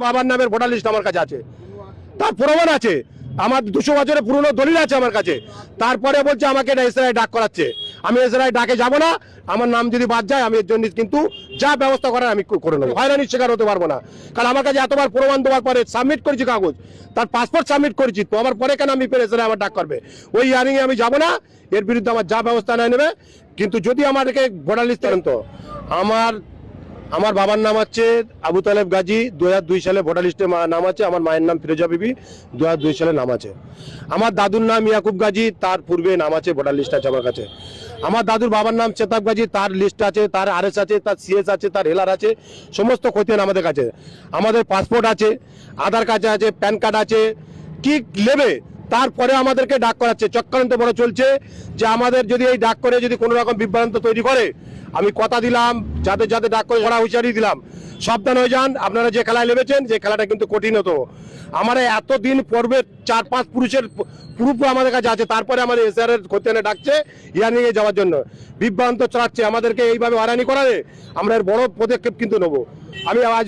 বাবার নামের voter list আমার কাছে আছে, তার প্রমাণ আছে, আমার 200 বছরের পুরনো দলিল আছে আমার কাছে। তারপরে বলছে আমাকে এটা এসআই ডাক করাচ্ছে, আমি এসআই ডাকে যাব না, আমার নাম যদি বাদ যায় আমি এর জন্য কিন্তু যা ব্যবস্থা করার আমি করে নেবো। হয়রানির শিকার হতে পারবো না, কারণ আমার কাছে এতবার প্রমাণ দেওয়ার পরে সাবমিট করেছি কাগজ, তার পাসপোর্ট সাবমিট করেছি, তো আমার পরে কেন আমি এসআই আমার ডাক করবে? ওই হিয়ারিং এ আমি যাব না, এর বিরুদ্ধে আমার যা ব্যবস্থা নেবে। কিন্তু যদি আমাদেরকে ভোটার লিস্ট দেন, তো আমার বাবার নাম হচ্ছে আবু তালেব গাজী, 2002 সালে ভোটার লিস্টে নাম আছে। আমার মায়ের নাম ফিরোজা বিবি, 2002 সালে নাম আছে। আমার দাদুর নাম ইয়াকুব গাজী, তার পূর্বে নাম আছে, ভোটার লিস্ট আছে আমার কাছে। আমার দাদুর বাবার নাম চেতাব গাজী, তার লিস্ট আছে, তার আরএস আছে, তার সিএস আছে, তার হেলার আছে, সমস্ত খতিয়ান আমাদের কাছে। আমাদের পাসপোর্ট আছে, আধার কার্ড আছে, প্যান কার্ড আছে, কি নেবে? তারপরে আমাদেরকে ডাক করাচ্ছে, চক্রান্ত বড় চলছে যে আমাদের যদি এই ডাক করে যদি কোনো রকম বিভ্রান্ত তৈরি করে, আমি কথা দিলাম যাদের যাদের ডাক করে ওরা হুঁশিয়ারি দিলাম, সাবধান হয়ে যান, আপনারা যে খেলায় নেমেছেন যে খেলাটা কিন্তু কঠিন হতো। আমার এতদিন পর্বে 4-5 পুরুষের প্রুফ আমাদের কাছে আছে, তারপরে আমাদের এসআর এর খতিয়ানে ডাকছে ইয়ানিয়ে যাওয়ার জন্য, বিভ্রান্ত চড়াচ্ছে আমাদেরকে, এইভাবে হয়রানি করালে আমরা এর বড় পদক্ষেপ কিন্তু নেবো। আমি আজ